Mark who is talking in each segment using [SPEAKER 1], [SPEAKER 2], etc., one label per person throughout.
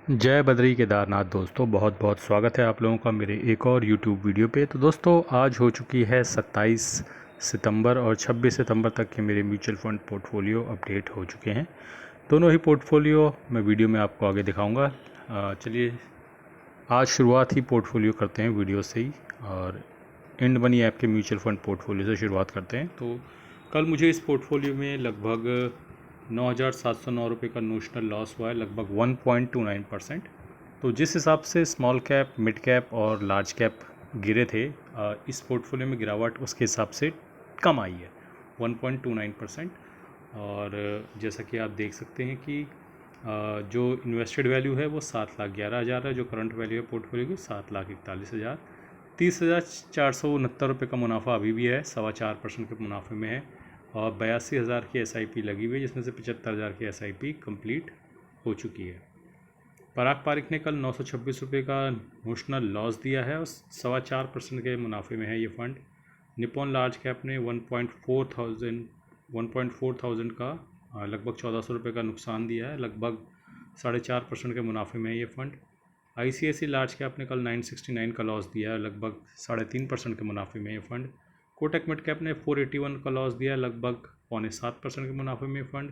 [SPEAKER 1] जय बद्री केदारनाथ दोस्तों, बहुत बहुत स्वागत है आप लोगों का मेरे एक और YouTube वीडियो पे। तो दोस्तों आज हो चुकी है 27 सितंबर और 26 सितंबर तक के मेरे म्यूचुअल फंड पोर्टफोलियो अपडेट हो चुके हैं। दोनों ही पोर्टफोलियो मैं वीडियो में आपको आगे दिखाऊंगा। चलिए आज शुरुआत ही पोर्टफोलियो करते हैं वीडियो से ही, और इंड मनी ऐप के म्यूचुअल फंड पोर्टफोलियो से शुरुआत करते हैं। तो कल मुझे इस पोर्टफोलियो में लगभग 9,709 रुपये का नोशनल लॉस हुआ है, लगभग 1.29%। तो जिस हिसाब से स्मॉल कैप, मिड कैप और लार्ज कैप गिरे थे, इस पोर्टफोलियो में गिरावट उसके हिसाब से कम आई है, 1.29%। और जैसा कि आप देख सकते हैं कि जो इन्वेस्टेड वैल्यू है वो 7,11,000 है, जो करंट वैल्यू है पोर्टफोलियो की 7,41,000। 30,469 रुपये का मुनाफा अभी भी है, 4.25% के मुनाफे में है। और 82,000 की SIP लगी हुई है, जिसमें से 75,000 की SIP कंप्लीट हो चुकी है। पराग पारिक ने कल 926 रुपये का नोशनल लॉस दिया है और 4.25% के मुनाफे में है ये फंड। निप्पॉन लार्ज कैप ने 1.4 थाउजेंड का लगभग 1,400 रुपये का नुकसान दिया है, लगभग 4.5% के मुनाफे में है ये फंड। ICICI लार्ज कैप ने कल 969 का लॉस दिया है, लगभग 3.5% के मुनाफे में ये फंड। कोटक मिड कैप ने 481 का लॉस दिया, लगभग 6.25% के मुनाफे में फंड।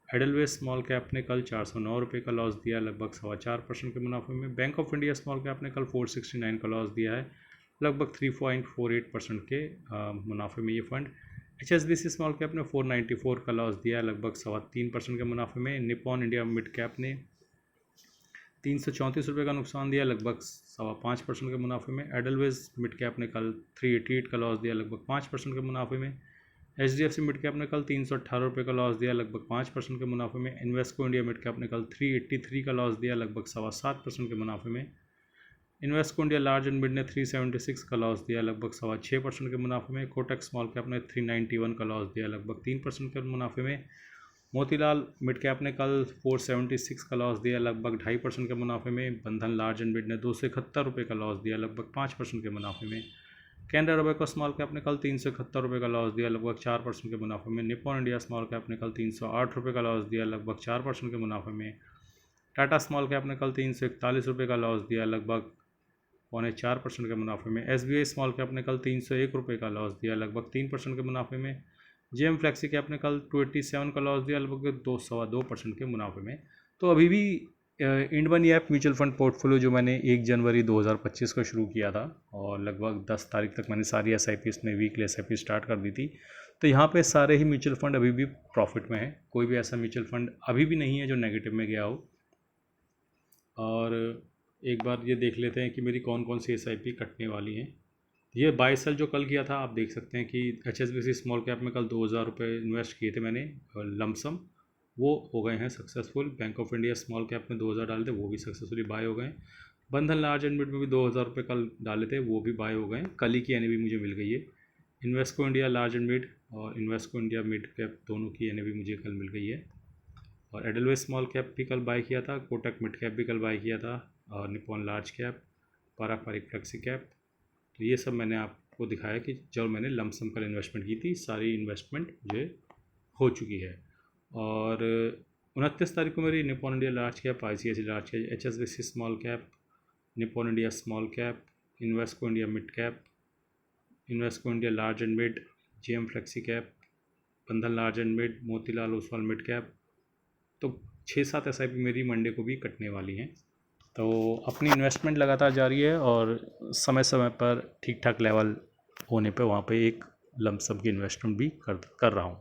[SPEAKER 1] एडलवेस स्मॉल कैप ने कल 409 रुपये का लॉस दिया, लगभग 4.25% के मुनाफे में। Bank of India small cap ने कल 469 का लॉस दिया है, लगभग 3.48% के मुनाफे में ये फंड। HSBC स्मॉल कैप ने 494 का लॉस दिया है, लगभग 3.25% के मुनाफे में। निप्पॉन इंडिया मिड कैप ने 334 रुपये का नुकसान दिया, लगभग 5.25% के मुनाफे में। एडलवेज मिड कैप ने कल 388 का लॉस दिया, लगभग 5% के मुनाफे में। HDFC मिड कैप ने कल 318 रुपये का लॉस दिया, लगभग 5% के मुनाफे में। इन्वेस्को इंडिया मिड कैप ने कल 383 का लॉस दिया, लगभग 7.25% के मुनाफे में। Invesco India large and mid ने 376 का लॉस दिया, लगभग 6.25% के मुनाफे में। कोटक स्मॉल कैप ने 391 का लॉस दिया, लगभग 3% के मुनाफे में। मोतीलाल मिड कैप ने कल 476 का लॉस दिया, लगभग 2.5% के मुनाफे में। बंधन लार्ज एंड मिड ने 271 रुपये का लॉस दिया, लगभग 5% के मुनाफे में। कैनरा रोबेको स्मॉल कैप ने कल 371 रुपये का लॉस दिया, लगभग 4% के मुनाफे में। निप्पॉन इंडिया स्मॉल कैप ने कल 308 रुपये का लॉस दिया, लगभग 4% के मुनाफे में। टाटा स्मॉल कैप ने कल 341 रुपये का लॉस दिया, लगभग 4.25% के मुनाफे में। SBI स्मॉल कैप ने कल 301 रुपये का लॉस दिया, लगभग 3% के मुनाफे में। JM फ्लेक्सी कैप ने कल 287 का लॉस दिया, लगभग 2.25% के मुनाफे में। तो अभी भी IndMoney app mutual fund portfolio जो मैंने 1 जनवरी 2025 को शुरू किया था, और लगभग 10 तारीख तक मैंने सारी SIP इसमें वीकली SIP स्टार्ट कर दी थी। तो यहाँ पे सारे ही म्यूचुअल फंड अभी भी प्रॉफिट में है, कोई भी ऐसा म्यूचुअल फंड अभी भी नहीं है जो नेगेटिव में गया हो। और एक बार ये देख लेते हैं कि मेरी कौन कौन सी SIP कटने वाली हैं। ये बाई सेल जो कल किया था, आप देख सकते हैं कि HSBC स्मॉल कैप में कल 2,000 रुपये इन्वेस्ट किए थे मैंने लमसम, वो हो गए हैं successful. Bank of India small cap में 2,000 डाले थे, वो भी सक्सेसफुली बाय हो गए। बंधन लार्ज एंड मिड में भी 2,000 रुपये कल डाले थे, वो भी बाय हो गए। कल ही की NAV मुझे मिल गई है। Invesco India large and mid और इन्वेस्को इंडिया मिड कैप दोनों की NAV मुझे कल मिल गई है। और एडलवेस स्मॉल कैप भी कल बाय किया था, कोटक मिड कैप भी कल बाय किया था, और निप्पॉन लार्ज कैप, पराग पारिक फ्लेक्सी कैप। तो ये सब मैंने आपको दिखाया कि जब मैंने लमसम कल इन्वेस्टमेंट की थी, सारी इन्वेस्टमेंट मुझे हो चुकी है। और 29 तारीख को मेरी Nippon India large cap, ICICI large cap, HSBC small cap, Nippon India small cap, Invesco India mid cap, Invesco India large and mid, JM flexi cap, Bandhan large and mid, Motilal Oswal mid cap. तो 6-7 SIP मेरी Monday को भी कटने वाली हैं। तो अपनी investment लगातार जारी है, और समय समय पर ठीक ठाक लेवल होने पे वहाँ पे एक लमसम की इन्वेस्टमेंट भी कर रहा हूँ।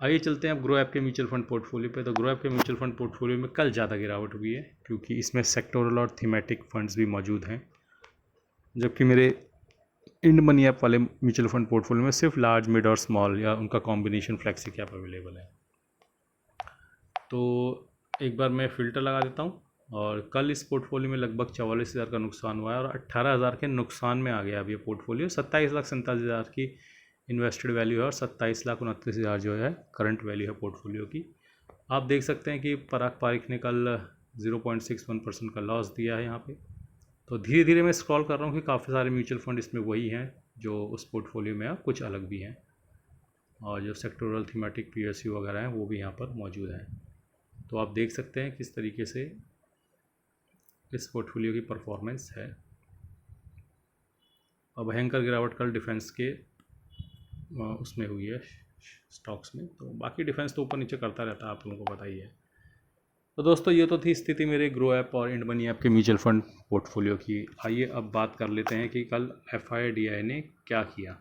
[SPEAKER 1] आइए चलते हैं अब ग्रो ऐप के म्यूचुअल फंड पोर्टफोलियो पे। तो ग्रो ऐप के म्यूचुअल फंड पोर्टफोलियो में कल ज़्यादा गिरावट हुई है, क्योंकि इसमें सेक्टोरल और थीमेटिक फंड्स भी मौजूद हैं, जबकि मेरे इंड मनी ऐप वाले म्यूचुअल फंड पोर्टफोलियो में सिर्फ लार्ज, मिड और स्मॉल या उनका कॉम्बिनेशन फ्लेक्सी कैप अवेलेबल है। तो एक बार मैं फ़िल्टर लगा देता हूँ। और कल इस पोर्टफोलियो में लगभग 44,000 का नुकसान हुआ है, और 18,000 के नुकसान में आ गया अब ये पोर्टफोलियो। 27,47,000 की इन्वेस्टेड वैल्यू है, और 27,29,000 जो है करंट वैल्यू है पोर्टफोलियो की। आप देख सकते हैं कि पराग पारिक ने कल 0.61% का लॉस दिया है यहाँ पे। तो धीरे धीरे मैं स्क्रॉल कर रहा हूँ कि काफ़ी सारे म्यूचुअल फंड इसमें वही हैं जो उस पोर्टफोलियो में, अब कुछ अलग भी हैं, और जो सेक्टोरल थीमेटिक PSU वगैरह हैं वो भी यहाँ पर मौजूद हैं। तो आप देख सकते हैं किस तरीके से इस पोर्टफोलियो की परफॉर्मेंस है। और भयंकर गिरावट कल डिफेंस के उसमें हुई है, स्टॉक्स में। तो बाकी डिफेंस तो ऊपर नीचे करता रहता है, आप लोगों को पता ही है। तो दोस्तों ये तो थी स्थिति मेरे ग्रो ऐप और इंड मनी ऐप के म्यूचुअल फंड पोर्टफोलियो की। आइए अब बात कर लेते हैं कि कल FIDI ने क्या किया।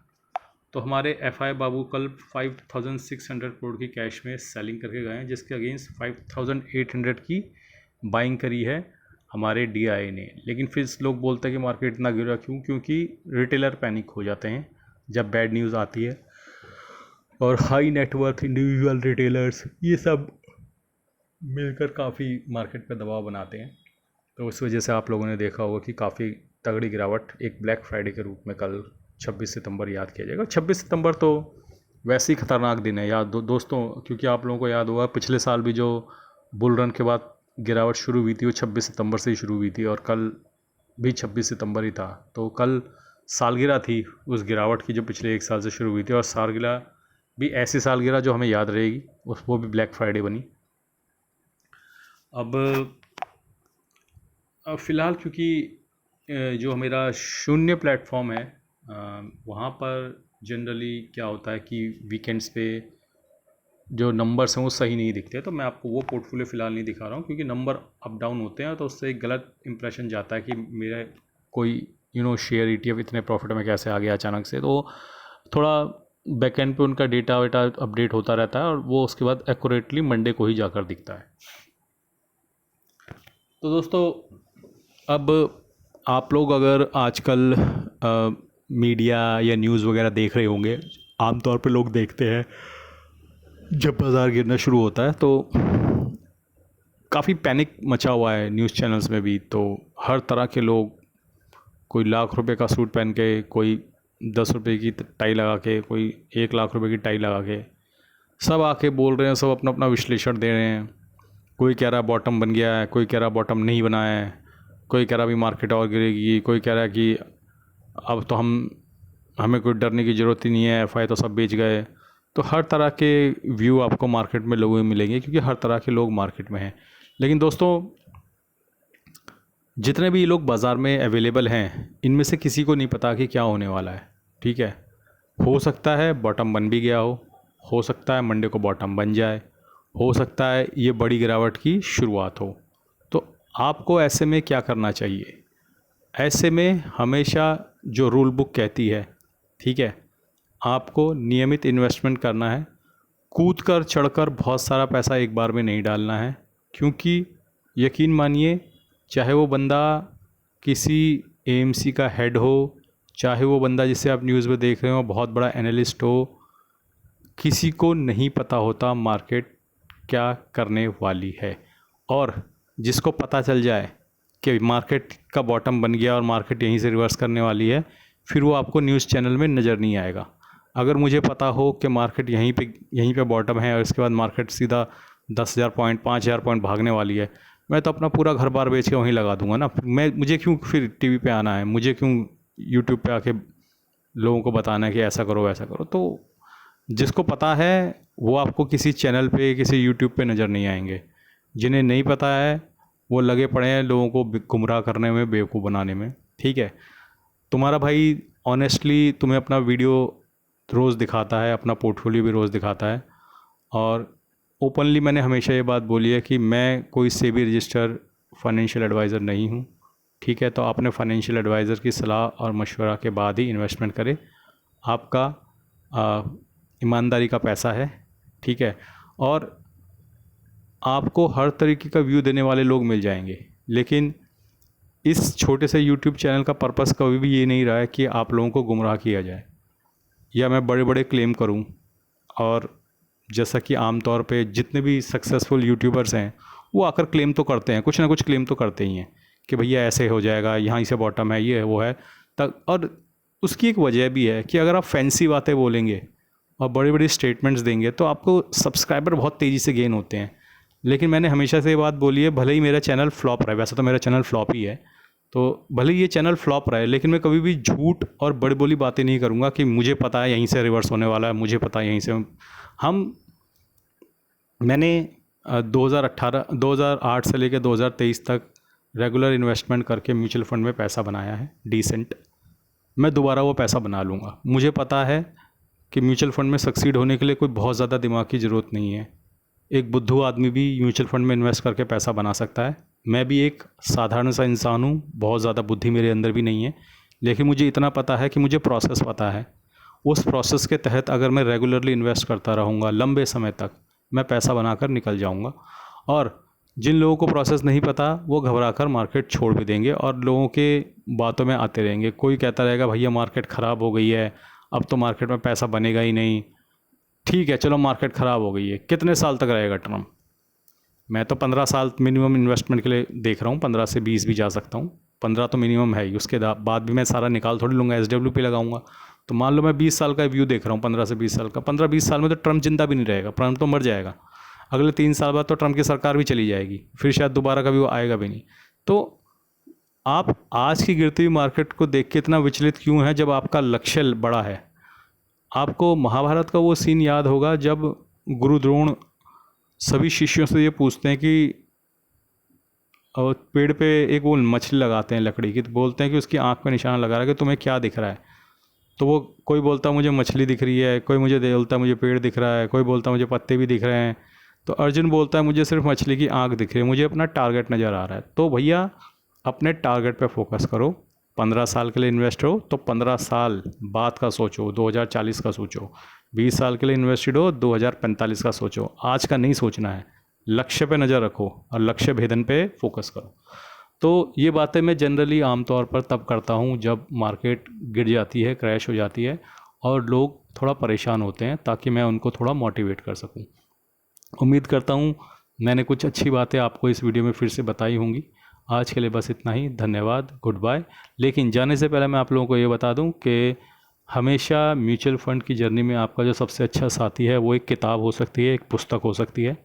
[SPEAKER 1] तो हमारे FI बाबू कल 5600 करोड़ की कैश में सेलिंग करके गए हैं, जिसके अगेंस्ट 5800 की बाइंग करी है हमारे DI ने। लेकिन फिर लोग बोलते हैं कि मार्केट इतना गिरा क्यों? क्योंकि रिटेलर पैनिक हो जाते हैं जब बैड न्यूज़ आती है, और हाई नेटवर्थ इंडिविजुअल रिटेलर्स ये सब मिलकर काफ़ी मार्केट पे दबाव बनाते हैं। तो उस वजह से आप लोगों ने देखा होगा कि काफ़ी तगड़ी गिरावट एक ब्लैक फ्राइडे के रूप में कल 26 सितंबर याद किया जाएगा। 26 सितंबर तो वैसे ही ख़तरनाक दिन है याद दोस्तों, क्योंकि आप लोगों को याद होगा पिछले साल भी जो बुल रन के बाद गिरावट शुरू हुई थी वो 26 सितंबर से ही शुरू हुई थी, और कल भी 26 सितंबर ही था। तो कल सालगिरह थी उस गिरावट की जो पिछले एक साल से शुरू हुई थी, और सालगिरह भी ऐसी सालगिरह जो हमें याद रहेगी, वो भी ब्लैक फ्राइडे बनी। अब फ़िलहाल क्योंकि जो मेरा शून्य प्लेटफॉर्म है वहाँ पर जनरली क्या होता है कि वीकेंड्स पे जो नंबर्स हैं वो सही नहीं दिखते, तो मैं आपको वो पोर्टफोलियो फ़िलहाल नहीं दिखा रहा हूँ, क्योंकि नंबर अप डाउन होते हैं तो उससे एक गलत इंप्रेशन जाता है कि मेरा कोई शेयर ETF इतने प्रॉफिट में कैसे आ गया अचानक से। तो थोड़ा बैकएंड पे उनका डेटा वेटा अपडेट होता रहता है, और वो उसके बाद एक्यूरेटली मंडे को ही जाकर दिखता है। तो दोस्तों अब आप लोग अगर आजकल मीडिया या न्यूज़ वगैरह देख रहे होंगे, आमतौर पे लोग देखते हैं जब बाज़ार गिरना शुरू होता है तो काफ़ी पैनिक मचा हुआ है न्यूज़ चैनल्स में भी। तो हर तरह के लोग, कोई लाख रुपए का सूट पहन के, कोई 10 रुपये की टाई लगा के, कोई 1 लाख रुपए की टाई लगा के, सब आके बोल रहे हैं, सब अपना अपना विश्लेषण दे रहे हैं। कोई कह रहा है बॉटम बन गया है, कोई कह रहा है बॉटम नहीं बना है, कोई कह रहा अभी मार्केट और गिरेगी, कोई कह रहा है कि अब तो हमें कोई डरने की ज़रूरत ही नहीं है, FI तो सब बेच गए। तो हर तरह के व्यू आपको मार्केट में लोगों में मिलेंगे, क्योंकि हर तरह के लोग मार्केट में हैं। लेकिन दोस्तों जितने भी लोग बाज़ार में अवेलेबल हैं, इनमें से किसी को नहीं पता कि क्या होने वाला है। ठीक है, हो सकता है बॉटम बन भी गया हो सकता है मंडे को बॉटम बन जाए, हो सकता है ये बड़ी गिरावट की शुरुआत हो। तो आपको ऐसे में क्या करना चाहिए? ऐसे में हमेशा जो रूल बुक कहती है, ठीक है, आपको नियमित इन्वेस्टमेंट करना है। कूद कर चढ़कर बहुत सारा पैसा एक बार में नहीं डालना है, क्योंकि यकीन मानिए, चाहे वो बंदा किसी AMC का हेड हो, चाहे वो बंदा जिसे आप न्यूज़ में देख रहे हो बहुत बड़ा एनालिस्ट हो, किसी को नहीं पता होता मार्केट क्या करने वाली है। और जिसको पता चल जाए कि मार्केट का बॉटम बन गया और मार्केट यहीं से रिवर्स करने वाली है, फिर वो आपको न्यूज़ चैनल में नज़र नहीं आएगा। अगर मुझे पता हो कि मार्केट यहीं पे बॉटम है और इसके बाद मार्केट सीधा 10,000 पॉइंट 5,000 पॉइंट भागने वाली है, मैं तो अपना पूरा घर बार बेच के वहीं लगा दूंगा ना। मुझे क्यों फिर टीवी पे आना है, मुझे क्यों यूट्यूब पे आके लोगों को बताना है कि ऐसा करो वैसा करो। तो जिसको पता है वो आपको किसी चैनल पे, किसी यूट्यूब पे नज़र नहीं आएंगे। जिन्हें नहीं पता है वो लगे पड़े हैं लोगों को गुमराह करने में, बेवकूफ़ बनाने में। ठीक है, तुम्हारा भाई ऑनेस्टली तुम्हें अपना वीडियो रोज़ दिखाता है, अपना पोर्टफोलियो भी रोज़ दिखाता है, और ओपनली मैंने हमेशा ये बात बोली है कि मैं कोई सेबी रजिस्टर फाइनेंशियल एडवाइज़र नहीं हूँ। ठीक है, तो आपने फाइनेंशियल एडवाइज़र की सलाह और मशवरा के बाद ही इन्वेस्टमेंट करें। आपका ईमानदारी का पैसा है। ठीक है, और आपको हर तरीके का व्यू देने वाले लोग मिल जाएंगे, लेकिन इस छोटे से यूट्यूब चैनल का पर्पस कभी भी ये नहीं रहा है कि आप लोगों को गुमराह किया जाए या मैं बड़े बड़े क्लेम करूं। और जैसा कि आम तौर पे जितने भी सक्सेसफुल यूट्यूबर्स हैं वो आकर क्लेम तो करते हैं, कुछ ना कुछ क्लेम तो करते ही हैं कि भैया ऐसे हो जाएगा, यहाँ से बॉटम है, ये है वो है तक। और उसकी एक वजह भी है कि अगर आप फैंसी बातें बोलेंगे और बड़ी बड़ी स्टेटमेंट्स देंगे तो आपको सब्सक्राइबर बहुत तेज़ी से गेन होते हैं। लेकिन मैंने हमेशा से ये बात बोली है, भले ही मेरा चैनल फ्लॉप रहा है, वैसे तो मेरा चैनल फ्लॉप ही है, तो भले ही ये चैनल फ्लॉप रहा है, लेकिन मैं कभी भी झूठ और बड़ी बोली बातें नहीं करूँगा कि मुझे पता है यहीं से रिवर्स होने वाला है, मुझे पता है यहीं से मैंने 2008 से लेकर 2023 तक रेगुलर इन्वेस्टमेंट करके म्यूचुअल फंड में पैसा बनाया है डिसेंट, मैं दोबारा वो पैसा बना लूँगा। मुझे पता है कि म्यूचुअल फंड में सक्सीड होने के लिए कोई बहुत ज़्यादा दिमाग की ज़रूरत नहीं है। एक बुद्धू आदमी भी म्यूचुअल फंड में इन्वेस्ट करके पैसा बना सकता है। मैं भी एक साधारण सा इंसान हूँ, बहुत ज़्यादा बुद्धि मेरे अंदर भी नहीं है, लेकिन मुझे इतना पता है कि मुझे प्रोसेस पता है। उस प्रोसेस के तहत अगर मैं रेगुलरली इन्वेस्ट करता रहूँगा लंबे समय तक, मैं पैसा बनाकर निकल जाऊँगा। और जिन लोगों को प्रोसेस नहीं पता वो घबरा कर मार्केट छोड़ भी देंगे और लोगों के बातों में आते रहेंगे। कोई कहता रहेगा भैया मार्केट ख़राब हो गई है, अब तो मार्केट में पैसा बनेगा ही नहीं। ठीक है, चलो मार्केट ख़राब हो गई है, कितने साल तक रहेगा टर्म? मैं तो 15 साल मिनिमम इन्वेस्टमेंट के लिए देख रहा हूँ, 15 से 20 भी जा सकता हूँ। 15 तो मिनिमम है ही, उसके बाद भी मैं सारा निकाल थोड़ी लूँगा, SWP लगाऊंगा। तो मान लो मैं 20 साल का व्यू देख रहा हूँ, 15 से 20 साल का। 15-20 साल में तो ट्रम्प जिंदा भी नहीं रहेगा, ट्रम्प तो मर जाएगा। अगले 3 साल बाद तो ट्रम्प की सरकार भी चली जाएगी, फिर शायद दोबारा कभी वो आएगा भी नहीं। तो आप आज की गिरती हुई मार्केट को देख के इतना विचलित क्यों है जब आपका लक्ष्य बड़ा है? आपको महाभारत का वो सीन याद होगा जब गुरु द्रोण सभी शिष्यों से ये पूछते हैं कि पेड़ पे एक वो मछली लगाते हैं लकड़ी की, तो बोलते हैं कि उसकी आँख पे निशान लगा रहा है कि तुम्हें क्या दिख रहा है? तो वो कोई बोलता है मुझे मछली दिख रही है, कोई मुझे बोलता है मुझे पेड़ दिख रहा है, कोई बोलता है मुझे पत्ते भी दिख रहे हैं। तो अर्जुन बोलता है मुझे सिर्फ मछली की आँख दिख रही है, मुझे अपना टारगेट नज़र आ रहा है। तो भैया अपने टारगेट पे फोकस करो। 15 साल के लिए इन्वेस्ट हो तो 15 साल बाद का सोचो, 2040 का सोचो। 20 साल के लिए इन्वेस्टेड हो 2045 का सोचो। आज का नहीं सोचना है, लक्ष्य पे नज़र रखो और लक्ष्य भेदन पे फोकस करो। तो ये बातें मैं जनरली आमतौर पर तब करता हूँ जब मार्केट गिर जाती है, क्रैश हो जाती है और लोग थोड़ा परेशान होते हैं, ताकि मैं उनको थोड़ा मोटिवेट कर सकूँ। उम्मीद करता हूँ मैंने कुछ अच्छी बातें आपको इस वीडियो में फिर से बताई होंगी। आज के लिए बस इतना ही, धन्यवाद, गुड बाय। लेकिन जाने से पहले मैं आप लोगों को ये बता दूं कि हमेशा म्यूचुअल फ़ंड की जर्नी में आपका जो सबसे अच्छा साथी है वो एक किताब हो सकती है, एक पुस्तक हो सकती है।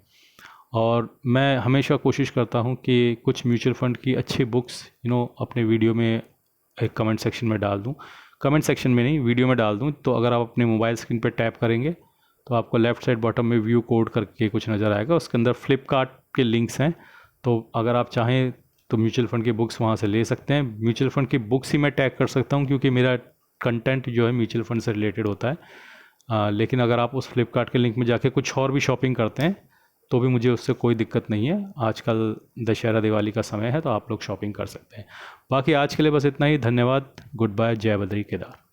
[SPEAKER 1] और मैं हमेशा कोशिश करता हूं कि कुछ म्यूचुअल फ़ंड की अच्छी बुक्स अपने वीडियो में एक कमेंट सेक्शन में डाल दूं। कमेंट सेक्शन में नहीं, वीडियो में डाल दूं। तो अगर आप अपने मोबाइल स्क्रीन पर टैप करेंगे तो आपको लेफ़्ट साइड बॉटम में व्यू कोड करके कुछ नज़र आएगा, उसके अंदर फ्लिपकार्ट के लिंक्स हैं। तो अगर आप चाहें तो म्यूचुअल फ़ंड की बुक्स वहाँ से ले सकते हैं। म्यूचुअल फ़ंड की बुक्स ही मैं टैग कर सकता हूँ क्योंकि मेरा कंटेंट जो है म्यूचुअल फ़ंड से रिलेटेड होता है। लेकिन अगर आप उस फ्लिपकार्ट के लिंक में जाके कुछ और भी शॉपिंग करते हैं तो भी मुझे उससे कोई दिक्कत नहीं है। आजकल दशहरा दिवाली का समय है तो आप लोग शॉपिंग कर सकते हैं। बाकी आज के लिए बस इतना ही, धन्यवाद, गुड बाय, जय बद्री केदार।